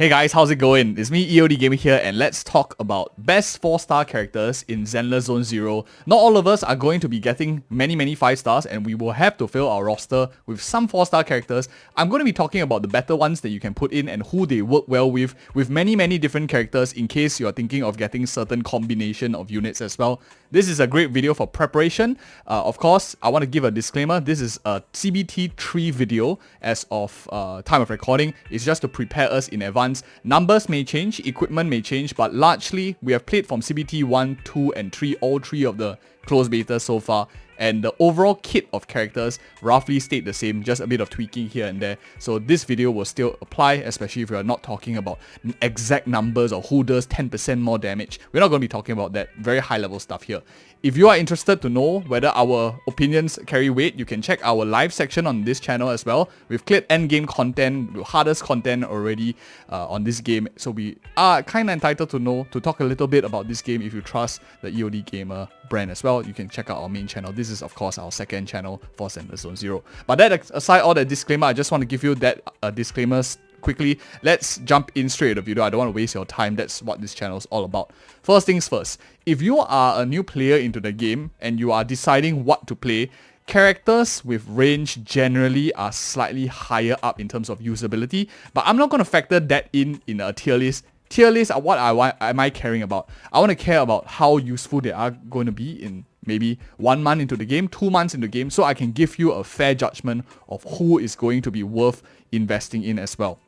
Hey guys, how's it going? It's me, EODGamer here, and let's talk about best 4-star characters in Zenless Zone Zero. Not all of us are going to be getting many 5 stars, and we will have to fill our roster with some 4-star characters. I'm going to be talking about the better ones that you can put in and who they work well with many different characters in case you're thinking of getting certain combination of units as well. This is a great video for preparation. Of course, I want to give a disclaimer. This is a CBT3 video as of time of recording. It's just to prepare us in advance. Numbers may change, equipment may change, but largely we have played from CBT 1, 2 and 3, all 3 of the closed betas so far. And the overall kit of characters roughly stayed the same, just a bit of tweaking here and there. So this video will still apply, especially if we are not talking about exact numbers or who does 10% more damage. We're not going to be talking about that very high level stuff here. If you are interested to know whether our opinions carry weight, you can check our live section on this channel as well. We've cleared endgame content, the hardest content already on this game. So we are kind of entitled to talk a little bit about this game. If you trust the EODGamer brand as well, you can check out our main channel. This is of course our second channel for Zenless Zone Zero. But that aside, all that disclaimer, I just want to give you that disclaimers quickly. Let's jump in straight to the video. I don't want to waste your time. That's what this channel is all about. First things first, if you are a new player into the game and you are deciding what to play, characters with range generally are slightly higher up in terms of usability, but I'm not going to factor that in a tier list. Tier lists are what am I caring about. I want to care about how useful they are going to be in maybe 1 month into the game, 2 months into the game, so I can give you a fair judgment of who is going to be worth investing in as well.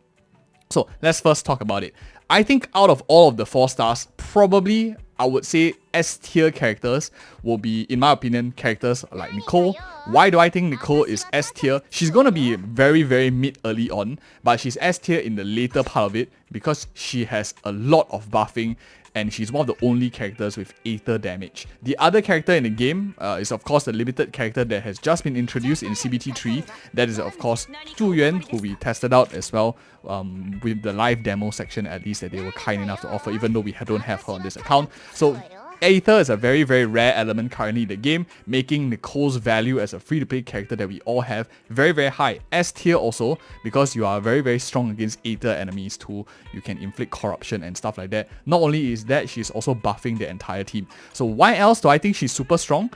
So let's first talk about it. I think out of all of the 4 stars, probably I would say S tier characters will be, in my opinion, characters like Nicole. Why do I think Nicole is S tier? She's going to be very mid early on, but she's S tier in the later part of it because she has a lot of buffing and she's one of the only characters with Aether damage. The other character in the game is of course the limited character that has just been introduced in CBT3. That is of course Zhu Yuan, who we tested out as well with the live demo section at least that they were kind enough to offer, even though we don't have her on this account. So Aether is a very rare element currently in the game, making Nicole's value as a free-to-play character that we all have very high. S tier also, because you are very strong against Aether enemies too. You can inflict corruption and stuff like that. Not only is that, she's also buffing the entire team. So why else do I think she's super strong?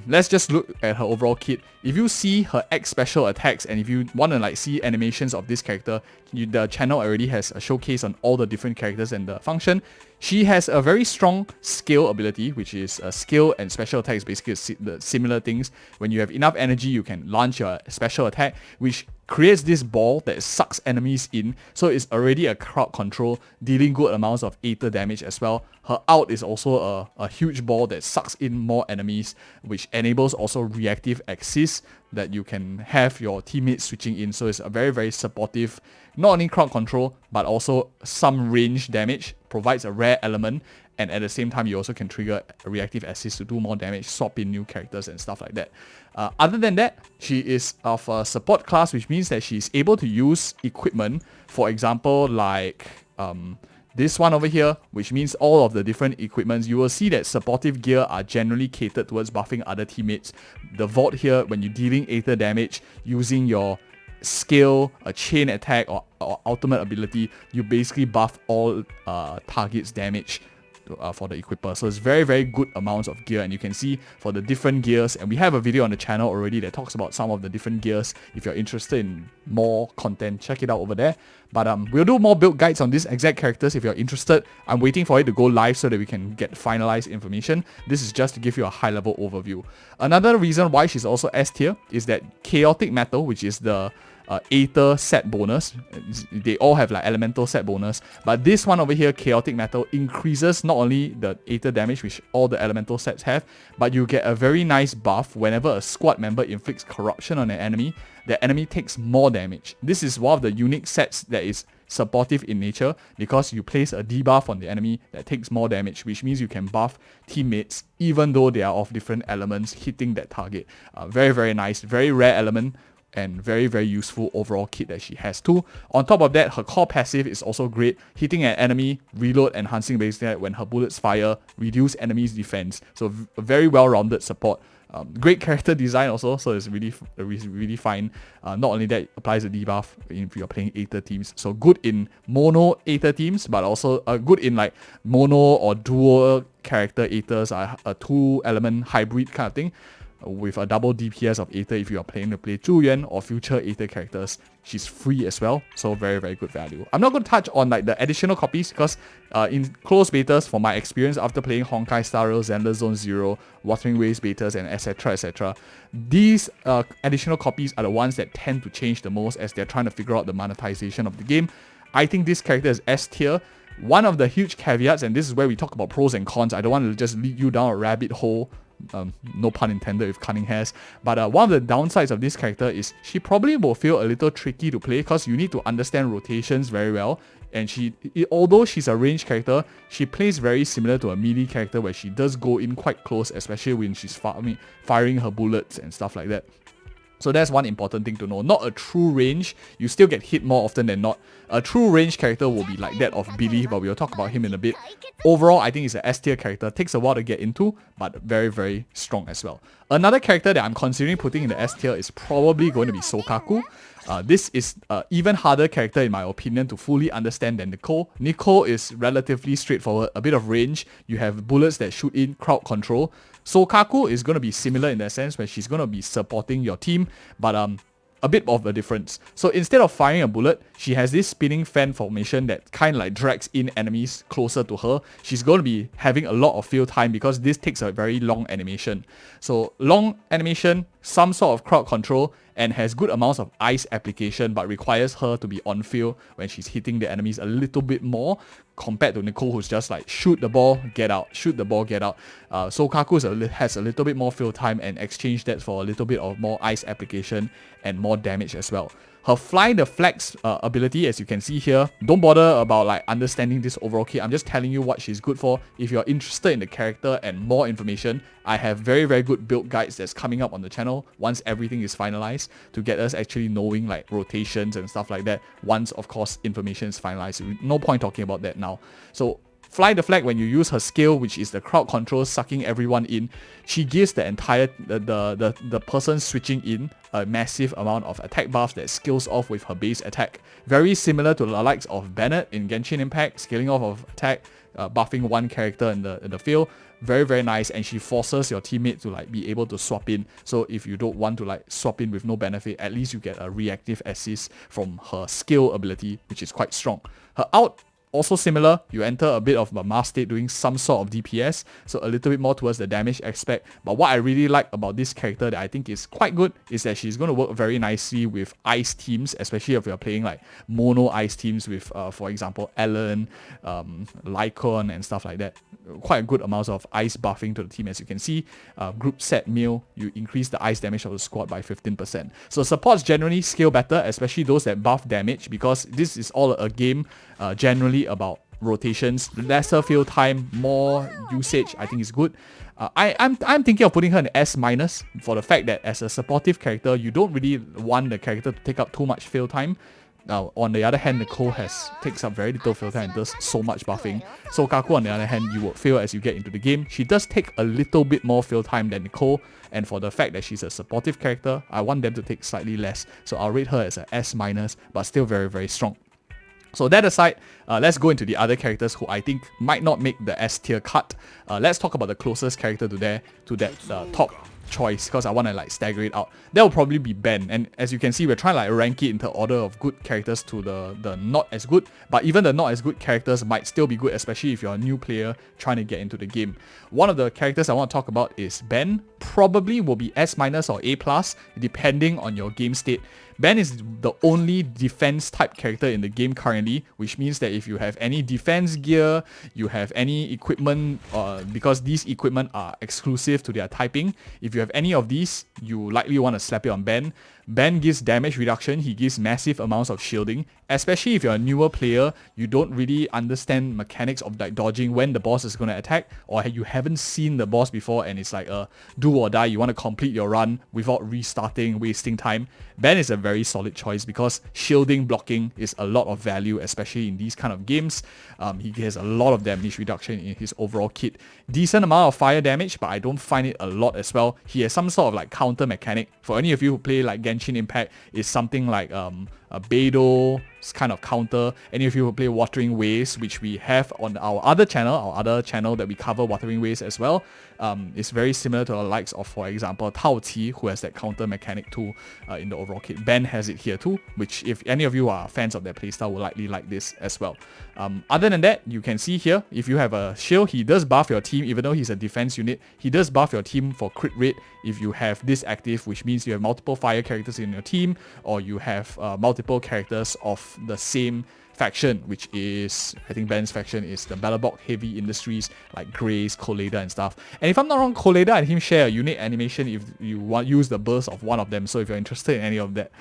Let's just look at her overall kit. If you see her X special attacks and if you want to see animations of this character, the channel already has a showcase on all the different characters and the function. She has a very strong skill ability, which is skill and special attacks, basically the similar things. When you have enough energy, you can launch your special attack, which creates this ball that sucks enemies in, so it's already a crowd control, dealing good amounts of Aether damage as well. Her ult is also a huge ball that sucks in more enemies, which enables also reactive assist that you can have your teammates switching in, so it's a very supportive, not only crowd control, but also some range damage, provides a rare element, and at the same time you also can trigger a reactive assist to do more damage, swap in new characters and stuff like that. Other than that, she is of a support class, which means that she's able to use equipment, for example like this one over here, which means all of the different equipments. You will see that supportive gear are generally catered towards buffing other teammates. The vault here, when you're dealing Aether damage using your skill, a chain attack or ultimate ability, you basically buff all targets damage for the equipper. So it's very good amounts of gear, and you can see for the different gears, and we have a video on the channel already that talks about some of the different gears. If you're interested in more content, check it out over there. But we'll do more build guides on these exact characters if you're interested. I'm waiting for it to go live so that we can get finalized information. This is just to give you a high level overview. Another reason why she's also S tier is that chaotic metal, which is the Aether set bonus. They all have like elemental set bonus, but this one over here, chaotic metal, increases not only the Aether damage, which all the elemental sets have, but you get a very nice buff whenever a squad member inflicts corruption on an enemy. The enemy takes more damage. This is one of the unique sets that is supportive in nature, because you place a debuff on the enemy that takes more damage, which means you can buff teammates even though they are of different elements hitting that target. Very nice, very rare element, and very useful overall kit that she has too. On top of that, her core passive is also great. Hitting an enemy, reload, enhancing base attack when her bullets fire, reduce enemies' defense. So a very well-rounded support Great character design also, so it's really fine. Not only that, it applies a debuff if you're playing Aether teams. So good in mono Aether teams, but also good in like mono or dual character Aethers, a 2-element hybrid kind of thing, with a double DPS of Aether if you are planning to play Zhu or future Aether characters. She's free as well, so very, very good value. I'm not going to touch on like the additional copies because in closed betas, from my experience after playing Honkai Star Rail, Zenless Zone Zero, Wuthering Waves betas, and etc., these additional copies are the ones that tend to change the most as they're trying to figure out the monetization of the game. I think this character is S tier. One of the huge caveats, and this is where we talk about pros and cons, I don't want to just lead you down a rabbit hole, no pun intended with Cunning Hairs, but one of the downsides of this character is she probably will feel a little tricky to play because you need to understand rotations very well, and although she's a ranged character, she plays very similar to a melee character where she does go in quite close, especially when she's firing her bullets and stuff like that. So that's one important thing to know. Not a true range, you still get hit more often than not. A true range character will be like that of Billy, but we'll talk about him in a bit. Overall, I think he's an S tier character. Takes a while to get into, but very, very strong as well. Another character that I'm considering putting in the S tier is probably going to be Soukaku. This is an even harder character in my opinion to fully understand than Nicole. Nicole is relatively straightforward, a bit of range. You have bullets that shoot in, crowd control. Soukaku is going to be similar in that sense where she's going to be supporting your team, but a bit of a difference. So instead of firing a bullet, she has this spinning fan formation that kind of like drags in enemies closer to her. She's going to be having a lot of field time because this takes a very long animation. So long animation, some sort of crowd control, and has good amounts of ice application, but requires her to be on field when she's hitting the enemies a little bit more compared to Nicole, who's just like shoot the ball, get out, shoot the ball, get out. Soukaku has a little bit more field time and exchange that for a little bit of more ice application and more damage as well. Her fly the flags ability, as you can see here, don't bother about like understanding this overall kit. I'm just telling you what she's good for. If you're interested in the character and more information, I have very, very good build guides that's coming up on the channel once everything is finalized to get us actually knowing like rotations and stuff like that. Once, of course, information is finalized. No point talking about that now. So fly the flag when you use her skill, which is the crowd control, sucking everyone in. She gives the entire the person switching in a massive amount of attack buffs that scales off with her base attack. Very similar to the likes of Bennett in Genshin Impact, scaling off of attack, buffing one character in the field. Very, very nice, and she forces your teammate to like be able to swap in. So if you don't want to like swap in with no benefit, at least you get a reactive assist from her skill ability, which is quite strong. Her out, also similar, you enter a bit of a mass state doing some sort of DPS, so a little bit more towards the damage aspect. But what I really like about this character that I think is quite good is that she's going to work very nicely with ice teams, especially if you're playing like mono ice teams with, for example, Ellen, Lycon and stuff like that. Quite a good amounts of ice buffing to the team, as you can see. Group set meal, you increase the ice damage of the squad by 15%. So supports generally scale better, especially those that buff damage, because this is all a game generally about rotations. Lesser field time, more usage, I think is good. I'm thinking of putting her in S- for the fact that as a supportive character, you don't really want the character to take up too much field time. Now, on the other hand, Nicole takes up very little field time and does so much buffing. Soukaku, on the other hand, you will feel as you get into the game. She does take a little bit more field time than Nicole, and for the fact that she's a supportive character, I want them to take slightly less. So I'll rate her as a S-, but still very, very strong. So that aside, let's go into the other characters who I think might not make the S tier cut. Let's talk about the closest character to that top choice, because I want to like stagger it out. That will probably be Ben, and as you can see, we're trying to like rank it into order of good characters to the not as good, but even the not as good characters might still be good, especially if you're a new player trying to get into the game. One of the characters I want to talk about is Ben. Probably will be S- or A+, depending on your game state. Ben is the only defense type character in the game currently, which means that if you have any defense gear, you have any equipment, because these equipment are exclusive to their typing, if you have any of these, you likely want to slap it on Ben. Ben gives damage reduction, he gives massive amounts of shielding, especially if you're a newer player, you don't really understand mechanics of like dodging when the boss is going to attack, or you haven't seen the boss before and it's like a do or die, you want to complete your run without restarting, wasting time. Ben is a very solid choice because shielding, blocking is a lot of value, especially in these kind of games. He has a lot of damage reduction in his overall kit. Decent amount of fire damage, but I don't find it a lot as well. He has some sort of like counter mechanic. For any of you who play like Genshin Impact, it's something like a Beidou kind of counter. Any of you who play Wuthering Waves, which we have on our other channel that we cover Wuthering Waves as well, it's very similar to the likes of, for example, Tao Qi, who has that counter mechanic too in the overall kit. Ben has it here too, which if any of you are fans of their playstyle will likely like this as well. Other than that, you can see here, if you have a shield, he does buff your team. Even though he's a defense unit, he does buff your team for crit rate if you have this active, which means you have multiple fire characters in your team, or you have multiple characters of the same faction, which is, I think Ben's faction is the Bellabok Heavy Industries, like Grace, Colada and stuff. And if I'm not wrong, Colada and him share a unique animation if you want use the burst of one of them. So if you're interested in any of that,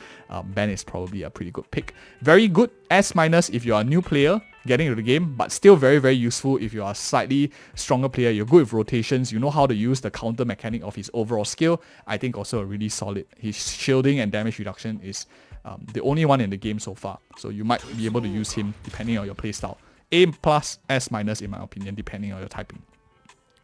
Ben is probably a pretty good pick. Very good S- if you're a new player getting into the game, but still very, very useful if you are a slightly stronger player. You're good with rotations, you know how to use the counter mechanic of his overall skill. I think also a really solid. His shielding and damage reduction is the only one in the game so far, so you might be able to use him depending on your playstyle. A+, S- in my opinion, depending on your typing.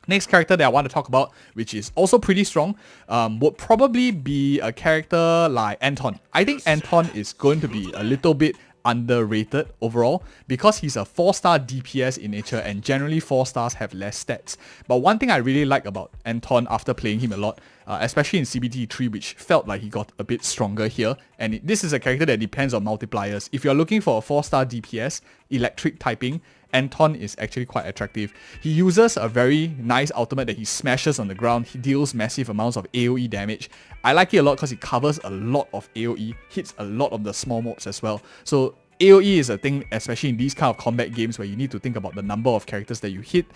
Next character that I want to talk about, which is also pretty strong, would probably be a character like Anton. I think Anton is going to be a little bit underrated overall because he's a 4-star DPS in nature, and generally 4 stars have less stats. But one thing I really like about Anton after playing him a lot, especially in CBT3, which felt like he got a bit stronger here, and this is a character that depends on multipliers. If you're looking for a 4-star DPS, electric typing, Anton is actually quite attractive. He uses a very nice ultimate that he smashes on the ground. He deals massive amounts of AoE damage. I like it a lot because it covers a lot of AoE, hits a lot of the small mobs as well. So AoE is a thing, especially in these kind of combat games where you need to think about the number of characters that you hit.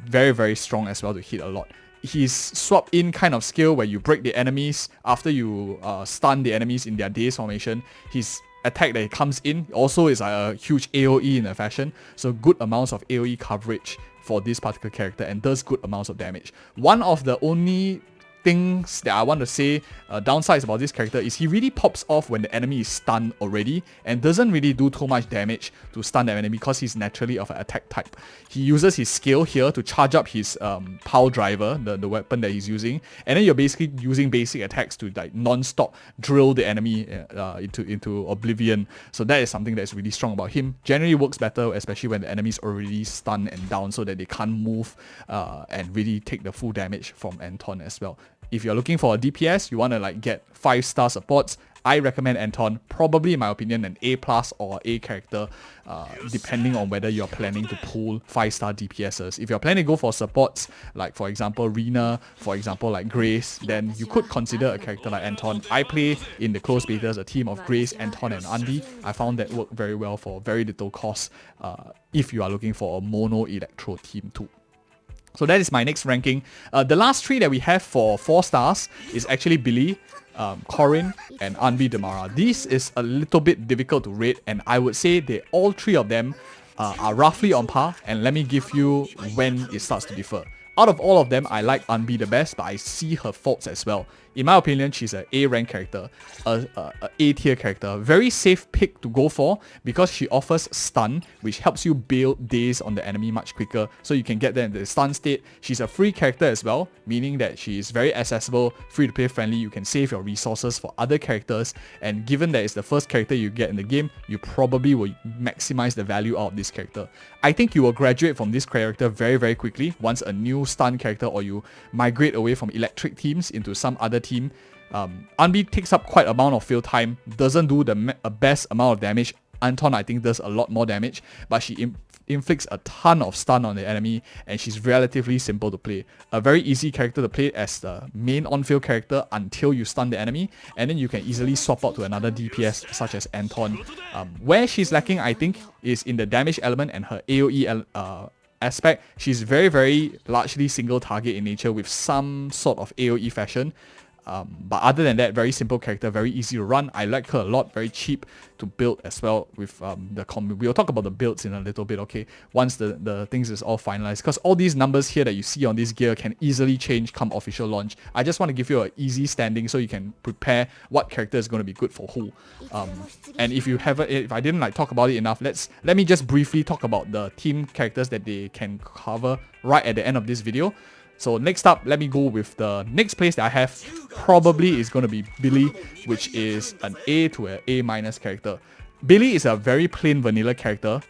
Very, very strong as well to hit a lot. His swap in kind of skill where you break the enemies after you stun the enemies in their daze formation. His attack that comes in also is a huge AoE in a fashion, so good amounts of AoE coverage for this particular character and does good amounts of damage. One of the only things that I want to say downsides about this character is he really pops off when the enemy is stunned already and doesn't really do too much damage to stun the enemy because he's naturally of an attack type. He uses his skill here to charge up his power driver, the weapon that he's using, and then you're basically using basic attacks to like non-stop drill the enemy into oblivion. So that is something that's really strong about him. Generally works better, especially when the enemy's already stunned and down so that they can't move and really take the full damage from Anton as well. If you're looking for a DPS, you want to like get 5-star supports, I recommend Anton. Probably, in my opinion, an A+ or A character, depending on whether you're planning to pull 5-star DPSs. If you're planning to go for supports, like for example Rina, for example like Grace, then you could consider a character like Anton. I play in the close betas a team of Grace, Anton and Anby. I found that worked very well for very little cost if you are looking for a mono electro team too. So that is my next ranking. The last 3 that we have for 4 stars is actually Billy, Corin, and Anby Demara. This is a little bit difficult to rate, and I would say that all 3 of them are roughly on par, and let me give you when it starts to differ. Out of all of them, I like Anby the best, but I see her faults as well. In my opinion, she's an A rank character, a A tier character. Very safe pick to go for because she offers stun, which helps you build daze on the enemy much quicker, so you can get them in the stun state. She's a free character as well, meaning that she is very accessible, free to play friendly. You can save your resources for other characters, and given that it's the first character you get in the game, you probably will maximize the value out of this character. I think you will graduate from this character very, very quickly once a new stun character or you migrate away from electric teams into some other team. Anby takes up quite a amount of field time, doesn't do the best amount of damage. Anton, I think, does a lot more damage, but she inflicts a ton of stun on the enemy, and she's relatively simple to play. A very easy character to play as the main on-field character until you stun the enemy, and then you can easily swap out to another DPS such as Anton. Where she's lacking, I think, is in the damage element and her AoE aspect. She's very, very largely single target in nature with some sort of AoE fashion. But other than that, very simple character, very easy to run. I like her a lot, very cheap to build as well with the combo. We'll talk about the builds in a little bit, okay, once the things is all finalized, because all these numbers here that you see on this gear can easily change come official launch. I just want to give you an easy standing so you can prepare what character is going to be good for who. And if I didn't like talk about it enough, let me just briefly talk about the team characters that they can cover right at the end of this video. So next up, let me go with the next place that I have. Probably is going to be Billy, which is an A to an A- character. Billy is a very plain vanilla character.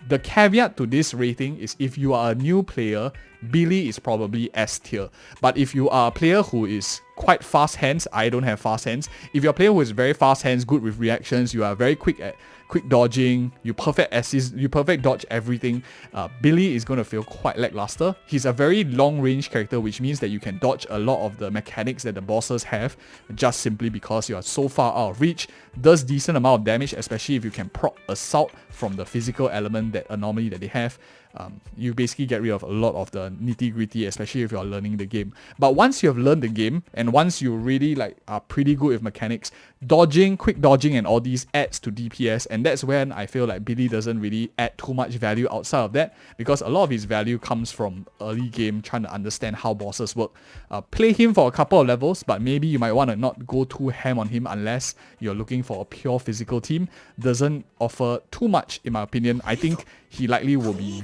The caveat to this rating is if you are a new player, Billy is probably S tier. But if you are a player who is quite fast hands, I don't have fast hands. If you're a player who is very fast hands, good with reactions, you are very quick dodging, you perfect assist, you perfect dodge everything, Billy is going to feel quite lackluster. He's a very long range character, which means that you can dodge a lot of the mechanics that the bosses have just simply because you are so far out of reach. Does decent amount of damage, especially if you can proc assault from the physical element, that anomaly that they have. You basically get rid of a lot of the nitty-gritty, especially if you're learning the game. But once you have learned the game, and once you really are pretty good with mechanics, dodging, quick dodging and all these adds to DPS, and that's when I feel like Billy doesn't really add too much value outside of that, because a lot of his value comes from early game, trying to understand how bosses work. Play him for a couple of levels, but maybe you might want to not go too ham on him unless you're looking for a pure physical team. Doesn't offer too much in my opinion. I think he likely will be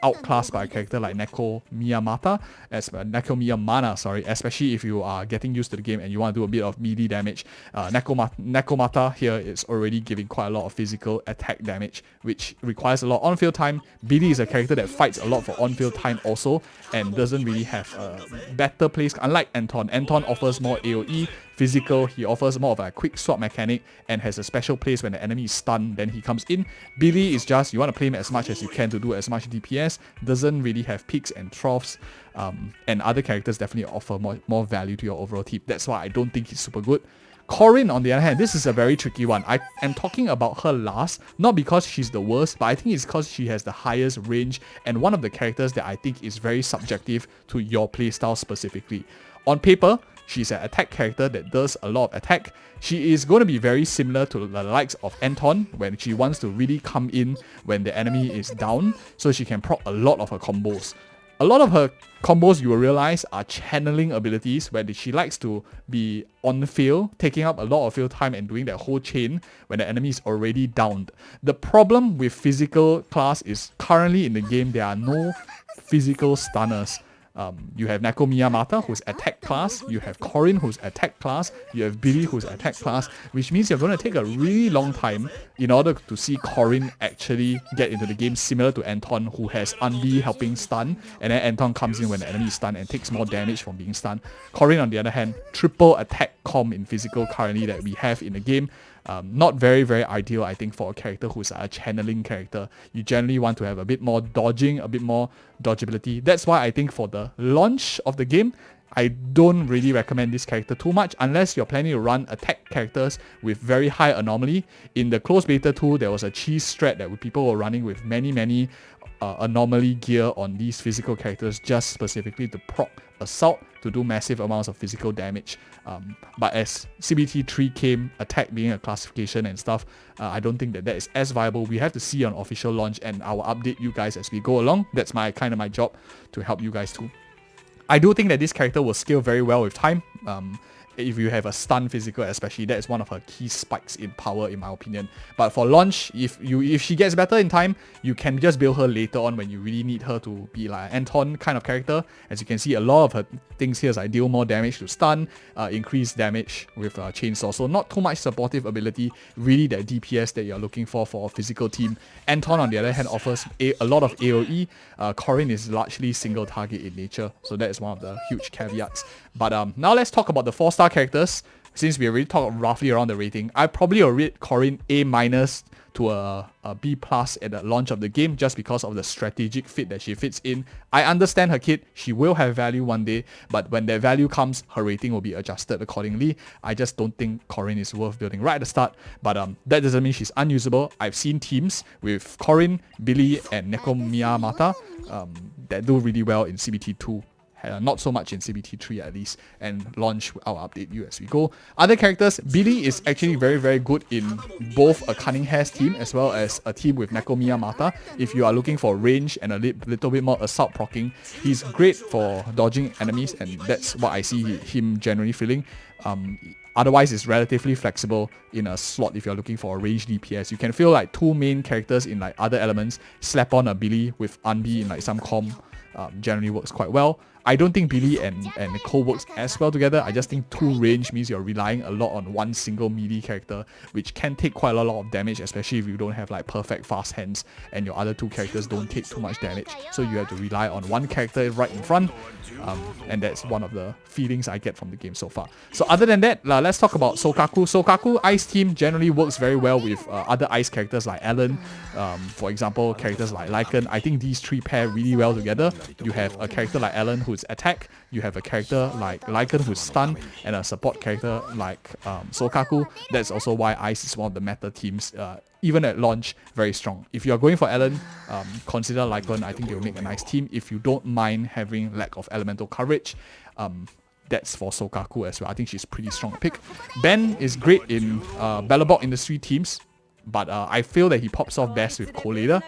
outclassed by a character like Nicole Miyamata, especially if you are getting used to the game and you want to do a bit of melee damage. Nekomata here is already giving quite a lot of physical attack damage, which requires a lot of on-field time. Billy is a character that fights a lot for on-field time also, and doesn't really have a better place. Unlike Anton, Anton offers more AoE, physical, he offers more of a quick swap mechanic and has a special place when the enemy is stunned, then he comes in. Billy is just, you want to play him as much as you can to do as much DPS, doesn't really have peaks and troughs, and other characters definitely offer more value to your overall team. That's why I don't think he's super good. Corin, on the other hand, this is a very tricky one. I am talking about her last, not because she's the worst, but I think it's because she has the highest range and one of the characters that I think is very subjective to your playstyle specifically. On paper, she's an attack character that does a lot of attack. She is going to be very similar to the likes of Anton when she wants to really come in when the enemy is down, so she can proc a lot of her combos. A lot of her combos, you will realize, are channeling abilities where she likes to be on field, taking up a lot of field time and doing that whole chain when the enemy is already downed. The problem with physical class is currently in the game there are no physical stunners. You have Nicole Miyamata, who's attack class, you have Corin, who's attack class, you have Billy, who's attack class, which means you're going to take a really long time in order to see Corin actually get into the game, similar to Anton, who has Anby helping stun, and then Anton comes in when the enemy is stunned and takes more damage from being stunned. Corin, on the other hand, triple attack comp in physical currently that we have in the game. Not very, very ideal, I think, for a character who's a channeling character. You generally want to have a bit more dodging, a bit more dodgeability. That's why I think for the launch of the game, I don't really recommend this character too much unless you're planning to run attack characters with very high anomaly. In the closed beta 2, there was a cheese strat that people were running with many anomaly gear on these physical characters just specifically to proc assault to do massive amounts of physical damage. But as CBT3 came, attack being a classification and stuff, I don't think that is as viable. We have to see on official launch, and I will update you guys as we go along. That's my job, to help you guys too. I do think that this character will scale very well with time. If you have a stun physical especially, that is one of her key spikes in power in my opinion. But for launch, if she gets better in time, you can just build her later on when you really need her to be like an Anton kind of character. As you can see, a lot of her things here is like deal more damage to stun, increase damage with chainsaw. So not too much supportive ability, really that DPS that you're looking for a physical team. Anton, on the other hand, offers a lot of AoE. Corin is largely single target in nature, so that is one of the huge caveats. But now let's talk about the 4-star characters. Since we already talked roughly around the rating, I probably will rate Corin A- to a B+ at the launch of the game, just because of the strategic fit that she fits in. I understand her kit, she will have value one day, but when that value comes, her rating will be adjusted accordingly. I just don't think Corin is worth building right at the start, but that doesn't mean she's unusable. I've seen teams with Corin, Billy, and Nicole Miyamata that do really well in CBT2. not so much in CBT3 at least, and launch. I'll update you as we go. Other characters, Billy is actually very, very good in both a Cunning Hair's team as well as a team with Nekomiya Mata. If you are looking for range and a little bit more assault proccing, he's great for dodging enemies, and that's what I see him generally feeling. Otherwise, it's relatively flexible in a slot if you're looking for a range DPS. You can feel like two main characters in like other elements, slap on a Billy with Anby in like some comp, generally works quite well. I don't think Billy and Nicole works as well together. I just think two range means you're relying a lot on one single melee character, which can take quite a lot of damage, especially if you don't have like perfect fast hands and your other two characters don't take too much damage. So you have to rely on one character right in front, and that's one of the feelings I get from the game so far. So other than that, let's talk about Soukaku. Soukaku Ice team generally works very well with other Ice characters like Alan. For example, characters like Lycan. I think these three pair really well together. You have a character like Alan who's attack, you have a character like Lycan who's stun, and a support character like Soukaku. That's also why Ice is one of the meta teams, even at launch, very strong. If you're going for Alan, consider Lycan. I think they'll make a nice team. If you don't mind having lack of elemental coverage, that's for Soukaku as well. I think she's pretty strong pick. Ben is great in Bellabog Industry teams, but I feel that he pops off best with Colada,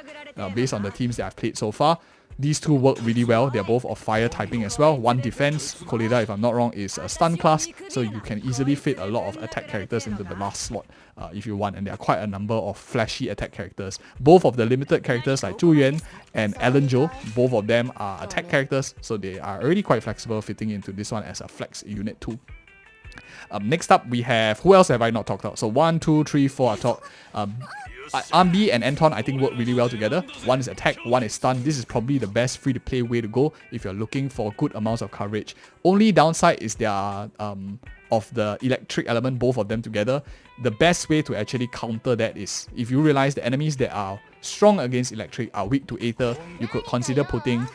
based on the teams that I've played so far. These two work really well. They're both of fire typing as well. One defense, Colada, if I'm not wrong, is a stun class, so you can easily fit a lot of attack characters into the last slot if you want, and there are quite a number of flashy attack characters. Both of the limited characters like Zhu Yuan and Alan Zhou, both of them are attack characters, so they are already quite flexible fitting into this one as a flex unit too. Next up, we have, who else have I not talked about? So 1, 2, 3, 4 I talked. Anby and Anton I think work really well together. One is attack, one is stun. This is probably the best free to play way to go if you're looking for good amounts of coverage. Only downside is their of the electric element, both of them together. The best way to actually counter that is if you realize the enemies that are strong against electric are weak to Aether, you could consider putting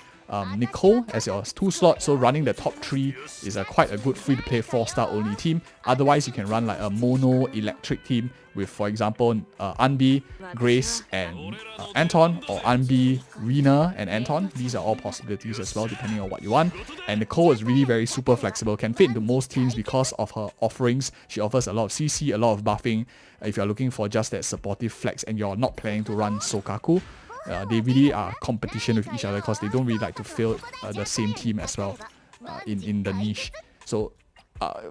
Nicole as your 2 slot, so running the top 3 is quite a good free to play 4-star only team. Otherwise, you can run like a mono electric team with, for example, Anby, Grace, and Anton, or Anby, Rena, and Anton. These are all possibilities as well, depending on what you want. And Nicole is really very super flexible, can fit into most teams because of her offerings. She offers a lot of CC, a lot of buffing. If you're looking for just that supportive flex and you're not planning to run Soukaku, they really are competition with each other because they don't really like to fill the same team as well in the niche. So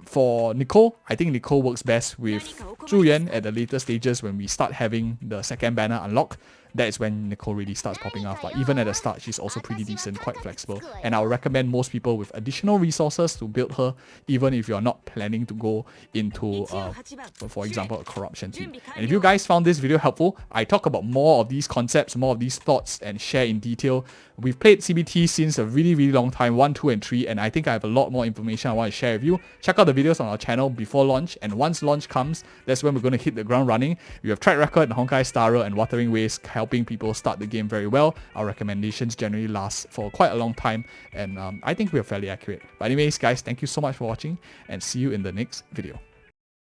for Nicole, I think Nicole works best with Zhu Yuan at the later stages when we start having the second banner unlock. That is when Nicole really starts popping off. But even at the start, she's also pretty decent, quite flexible. And I would recommend most people with additional resources to build her, even if you're not planning to go into, for example, a corruption team. And if you guys found this video helpful, I talk about more of these concepts, more of these thoughts, and share in detail. We've played CBT since a really, really long time, 1, 2, and 3, and I think I have a lot more information I want to share with you. Check out the videos on our channel before launch, and once launch comes, that's when we're going to hit the ground running. We have track record in Honkai Star Rail and Wuthering Waves, helping people start the game very well. Our recommendations generally last for quite a long time, and I think we're fairly accurate. But anyways, guys, thank you so much for watching, and see you in the next video.